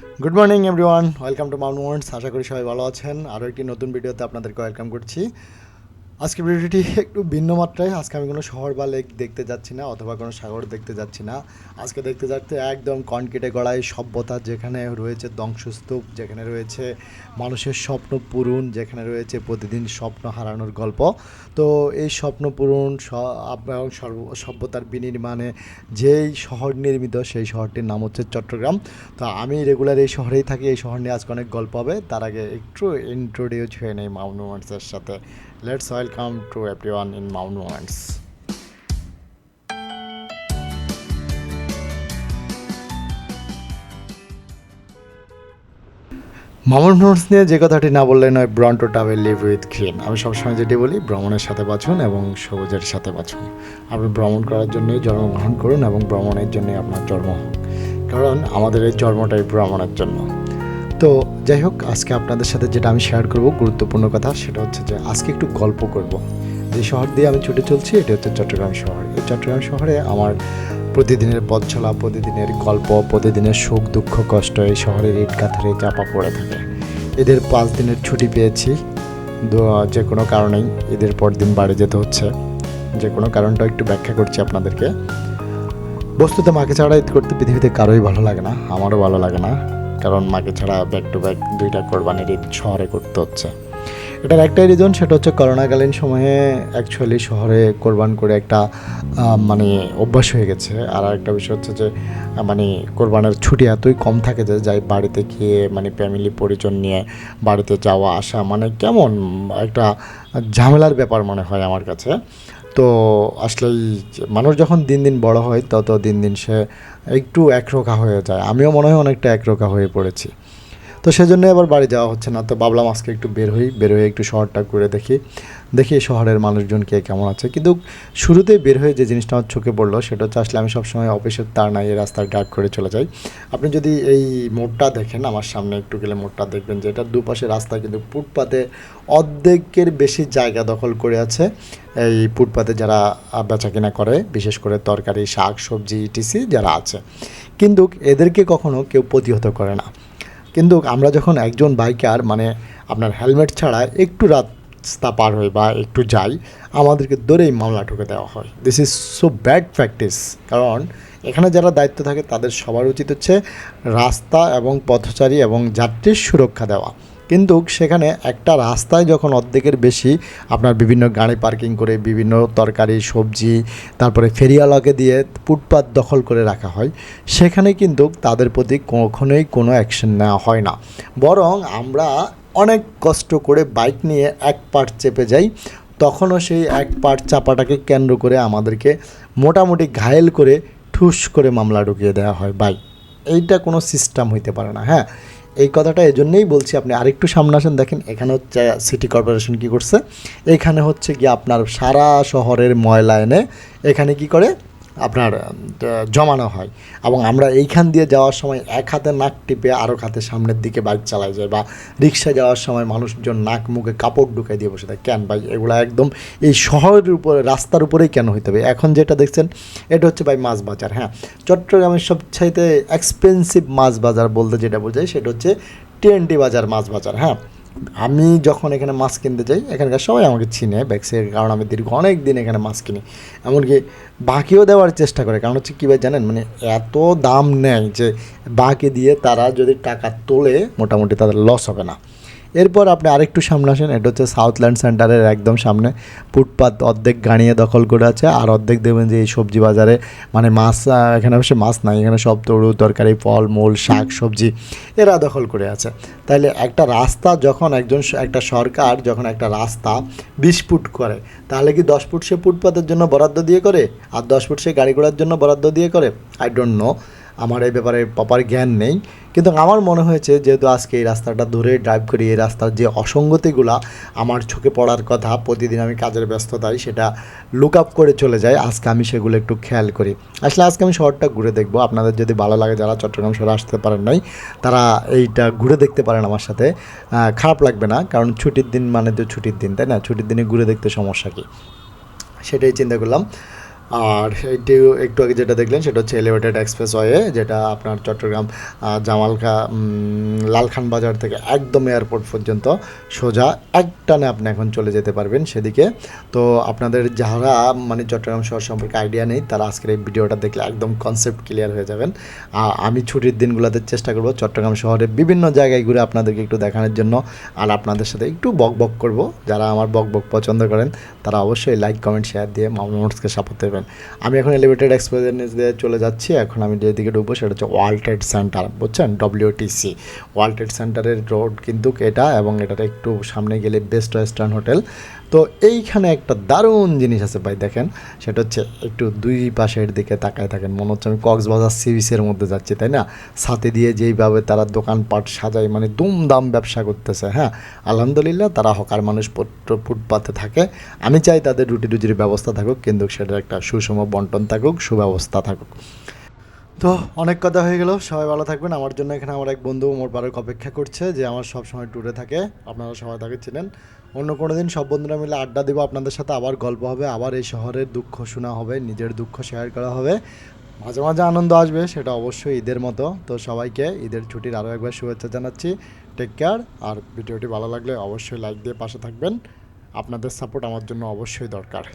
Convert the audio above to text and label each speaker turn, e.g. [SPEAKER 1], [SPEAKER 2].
[SPEAKER 1] Good morning everyone, welcome to Mount Moments. আশা করি সবাই ভালো আছেন। আরও একটি নতুন ভিডিওতে আপনাদেরকে ওয়েলকাম করছি। আজকের ভিডিওটি একটু ভিন্ন মাত্রায়। আজকে আমি কোনো শহর বা লেক দেখতে যাচ্ছি না, অথবা কোনো সাগর দেখতে যাচ্ছি না। আজকে দেখতে যাচ্ছে একদম কনক্রিটে গড়াই সভ্যতা, যেখানে রয়েছে ধ্বংসস্তূপ, যেখানে রয়েছে মানুষের স্বপ্ন পূরণ, যেখানে রয়েছে প্রতিদিন স্বপ্ন হারানোর গল্প। তো এই স্বপ্ন পূরণ এবং সভ্যতার বিনির্মাণে যেই শহর নির্মিত, সেই শহরটির নাম হচ্ছে চট্টগ্রাম। তো আমি রেগুলার এই শহরেই থাকি। এই শহর নিয়ে আজকে অনেক গল্প হবে। তার আগে একটু ইন্ট্রোডিউস হয়ে নেই মাউন্ট মোমেন্টসের সাথে। Let's welcome to everyone in Mount Moments. Mount Moments নিয়ে যে কথাটি না বললে নয়, born to travel live with green. আমি সবসময় যেটি বলি, ভ্রমণের সাথে বাঁচুন এবং সবুজের সাথে বাঁচুন। আপনি ভ্রমণ করার জন্যই জন্মগ্রহণ করুন এবং ভ্রমণের জন্যই আপনার জন্ম হোক, কারণ আমাদের এই জন্মটাই ভ্রমণের জন্য। তো যাই হোক, আজকে আপনাদের সাথে যেটা আমি শেয়ার করব গুরুত্বপূর্ণ কথা, সেটা হচ্ছে যে আজকে একটু গল্প করব। যে শহর দিয়ে আমি ছুটে চলছি, এটা হচ্ছে চট্টগ্রাম শহর। এই চট্টগ্রাম শহরে আমার প্রতিদিনের পথ চলা, প্রতিদিনের গল্প, প্রতিদিনের সুখ দুঃখ কষ্ট এই শহরের ইট কাথারে চাপা পড়ে থাকে। ঈদের 5 দিনের ছুটি পেয়েছি, যে কোনো কারণেই ঈদের পর দিন বাড়ি যেতে হচ্ছে। যে কোনো কারণটা একটু ব্যাখ্যা করছি আপনাদেরকে। বস্তুতে মাকে ছাড়া ঈদ করতে পৃথিবীতে কারোই ভালো লাগে না, আমারও ভালো লাগে না, কারণ মাকে ছাড়া ব্যাক টু ব্যাক 2টা কোরবানির ঈদ শহরে করতে হচ্ছে। এটার একটাই রিজন, সেটা হচ্ছে করোনাকালীন সময়ে অ্যাকচুয়ালি শহরে কোরবান করে একটা মানে অভ্যাস হয়ে গেছে। আর একটা বিষয় হচ্ছে যে মানে কোরবানের ছুটি এতই কম থাকে যে যাই বাড়িতে গিয়ে মানে ফ্যামিলি পরিজন নিয়ে বাড়িতে যাওয়া আসা মানে কেমন একটা ঝামেলার ব্যাপার মনে হয় আমার কাছে। তো আসলেই মানুষ যখন দিন দিন বড় হয়, তত দিন দিন সে একটু একরোখা হয়ে যায়। আমিও মনে হয় অনেকটা একরোখা হয়ে পড়েছি। তো সেজন্য এবার বাড়ি যাওয়া হচ্ছে না। তো ভাবলাম আজকে একটু বের হয়ে একটু শহরটা ঘুরে দেখি শহরের মানুষজন কে কেমন আছে। কিন্তু শুরুতেই বের হয়ে যে জিনিসটা আমার চোখে পড়লো, সেটা হচ্ছে আসলে আমি সবসময় অফিসের তার নাই এই রাস্তায় ড্রাইভ করে চলে যাই। আপনি যদি এই মোড়টা দেখেন, আমার সামনে একটু গেলে মোড়টা দেখবেন যে এটার দুপাশে রাস্তা কিন্তু ফুটপাতে অর্ধেকের বেশি জায়গা দখল করে আছে। এই ফুটপাতে যারা বেচা কেনা করে, বিশেষ করে তরকারি, শাক সবজি ইটিসি যারা আছে, কিন্তু এদেরকে কখনো কেউ প্রতিহত করে না। কিন্তু আমরা যখন একজন বাইকার মানে আপনার হেলমেট ছাড়া একটু রাস্তা পার হই বা একটু যাই, আমাদেরকে ধরেই মামলা ঠুকে দেওয়া হয়। This is so bad practice. কারণ এখানে যারা দায়িত্ব থাকে তাদের সবার উচিত হচ্ছে রাস্তা এবং পথচারী এবং যাত্রীর সুরক্ষা দেওয়া। কিন্তু সেখানে একটা রাস্তায় যখন অর্ধেকের বেশি আপনার বিভিন্ন গাড়ি পার্কিং করে, বিভিন্ন তরকারি সবজি, তারপরে ফেরিওয়ালাকে দিয়ে ফুটপাত দখল করে রাখা হয়, সেখানে কিন্তু তাদের প্রতি কখনোই কোনো অ্যাকশন নেওয়া হয় না। বরং আমরা অনেক কষ্ট করে বাইক নিয়ে এক পার্ট চেপে যাই, তখনও সেই এক পার্ট চাপাটাকে কেন্দ্র করে আমাদেরকে মোটামুটি ঘায়েল করে ঠুস করে মামলা ঢুকিয়ে দেওয়া হয়। বাইক এইটা কোনো সিস্টেম হইতে পারে না। হ্যাঁ, এই কথাটা এজন্যই বলছি। আপনি আরেকটু সামনে আসেন, দেখেন এখানে হচ্ছে সিটি কর্পোরেশন কী করছে। এখানে হচ্ছে কি আপনার সারা শহরের ময়লা এনে এখানে কি করে আপনার জমানো হয়, এবং আমরা এইখান দিয়ে যাওয়ার সময় এক হাতে নাক টিপে আরও হাতে সামনের দিকে বাইক চালাই যায়, বা রিক্সা যাওয়ার সময় মানুষজন নাক মুখে কাপড় ঢুকাই দিয়ে বসে থাকে। কেন ভাই এগুলো একদম এই শহরের উপরে রাস্তার উপরেই কেন হইতে হবে? এখন যেটা দেখছেন এটা হচ্ছে ভাই মাছ বাজার। হ্যাঁ, চট্টগ্রামের সবচাইতে এক্সপেন্সিভ মাছ বাজার বলতে যেটা বোঝায় সেটা হচ্ছে টিএনটি বাজার মাছ বাজার। হ্যাঁ, আমি যখন এখানে মাছ কিনতে যাই, এখানকার সবাই আমাকে চিনে ব্যাকসের, কারণ আমি দীর্ঘ অনেক দিন এখানে মাছ কিনি। এমনকি বাকিও দেওয়ার চেষ্টা করে, কারণ হচ্ছে কী ভাই জানেন, মানে এত দাম নেয় যে বাকি দিয়ে তারা যদি টাকা তোলে মোটামুটি তাদের লস হবে না। এরপর আপনি আরেকটু সামনে আসেন, এটা হচ্ছে সাউথল্যান্ড সেন্টারের একদম সামনে। ফুটপাত অর্ধেক গাড়িয়ে দখল করে আছে, আর অর্ধেক দেখবেন যে এই সবজি বাজারে মানে মাছ, এখানে অবশ্যই মাছ নাই, এখানে সব তরু তরকারি, ফল মূল, শাক সবজি এরা দখল করে আছে। তাইলে একটা রাস্তা যখন একটা সরকার যখন একটা রাস্তা 20 ফুট করে, তাহলে কি 10 ফুট সে ফুটপাতের জন্য বরাদ্দ দিয়ে করে, আর 10 ফুট সে গাড়ি ঘোড়ার জন্য বরাদ্দ দিয়ে করে? আই ডোন্ট নো, আমার এই ব্যাপারে প্রপার জ্ঞান নেই। কিন্তু আমার মনে হয়েছে যেহেতু আজকে এই রাস্তাটা ধরে ড্রাইভ করি, এই রাস্তার যে অসঙ্গতিগুলো আমার চোখে পড়ার কথা, প্রতিদিন আমি কাজের ব্যস্ততায় সেটা লুক আপ করে চলে যায়, আজকে আমি সেগুলো একটু খেয়াল করি। আসলে আজকে আমি শহরটা ঘুরে দেখবো। আপনাদের যদি ভালো লাগে, যারা চট্টগ্রাম শহরে আসতে পারেন নাই, তারা এইটা ঘুরে দেখতে পারেন আমার সাথে। খারাপ লাগবে না, কারণ ছুটির দিন মানে তো ছুটির দিন, তাই না? ছুটির দিনে ঘুরে দেখতে সমস্যা কী, সেটাই চিন্তা করলাম। আর এইটি একটু আগে যেটা দেখলেন সেটা হচ্ছে এলিভেটেড এক্সপ্রেসওয়ে, যেটা আপনার চট্টগ্রাম লালখান বাজার থেকে একদম এয়ারপোর্ট পর্যন্ত সোজা একটানে আপনি এখন চলে যেতে পারবেন সেদিকে। তো আপনাদের যারা মানে চট্টগ্রাম শহর সম্পর্কে আইডিয়া নেই তারা আজকের এই ভিডিওটা দেখলে একদম কনসেপ্ট ক্লিয়ার হয়ে যাবেন। আমি ছুটির দিনগুলোতে চেষ্টা করব চট্টগ্রাম শহরে বিভিন্ন জায়গায় ঘুরে আপনাদেরকে একটু দেখানোর জন্য, আর আপনাদের সাথে একটু বক বক করব। যারা আমার বক বক পছন্দ করেন তারা অবশ্যই লাইক কমেন্ট শেয়ার দিয়ে মামুন মোটরসকে সাপোর্ট দেবেন। আমি এখন এলিভেটেড এক্সপ্রেসের নিচ দিয়ে চলে যাচ্ছি। এখন আমি যেদিকে ঢুকবো সেটা হচ্ছে ওয়ার্ল্ড ট্রেড সেন্টার, বুঝছেন, WTC ওয়ার্ল্ড ট্রেড সেন্টারের রোড কিন্তু এটা, এবং এটার একটু সামনে গেলে বেস্ট ওয়েস্টার্ন হোটেল। তো এইখানে একটা দারুণ জিনিস আছে ভাই, দেখেন, সেটা হচ্ছে একটু দুই পাশের দিকে তাকায় থাকেন, মনে হচ্ছে আমি কক্সবাজার সি বিচের মধ্যে যাচ্ছি, তাই না? সাথে দিয়ে যেইভাবে তারা দোকানপাট সাজায়, মানে দুমদাম ব্যবসা করতেছে। হ্যাঁ, আলহামদুলিল্লাহ, তারা হকার মানুষ ফুটপাতে থাকে। আমি চাই তাদের রুটি রুজির ব্যবস্থা থাকুক, কিন্তু সেটার একটা সুষম বন্টন থাকুক, সুব্যবস্থা থাকুক। তো অনেক কথা হয়ে গেল, সবাই ভালো থাকবেন। আমার জন্য এখানে আমার এক বন্ধু মোট বারোক অপেক্ষা করছে, যে আমার সব সময় ট্যুরে থাকে, আপনারা সবাই তাকে চিনেন। অন্য কোনো দিন সব বন্ধুরা মিলে আড্ডা দেবো আপনাদের সাথে, আবার গল্প হবে, আবার এই শহরের দুঃখ শোনা হবে, নিজের দুঃখ শেয়ার করা হবে, মাঝে মাঝে আনন্দ আসবে, সেটা অবশ্যই ঈদের মতো। তো সবাইকে ঈদের ছুটির আরও একবার শুভেচ্ছা জানাচ্ছি। Take care. আর ভিডিওটি ভালো লাগলে অবশ্যই লাইক দিয়ে পাশে থাকবেন। আপনাদের সাপোর্ট আমার জন্য অবশ্যই দরকার।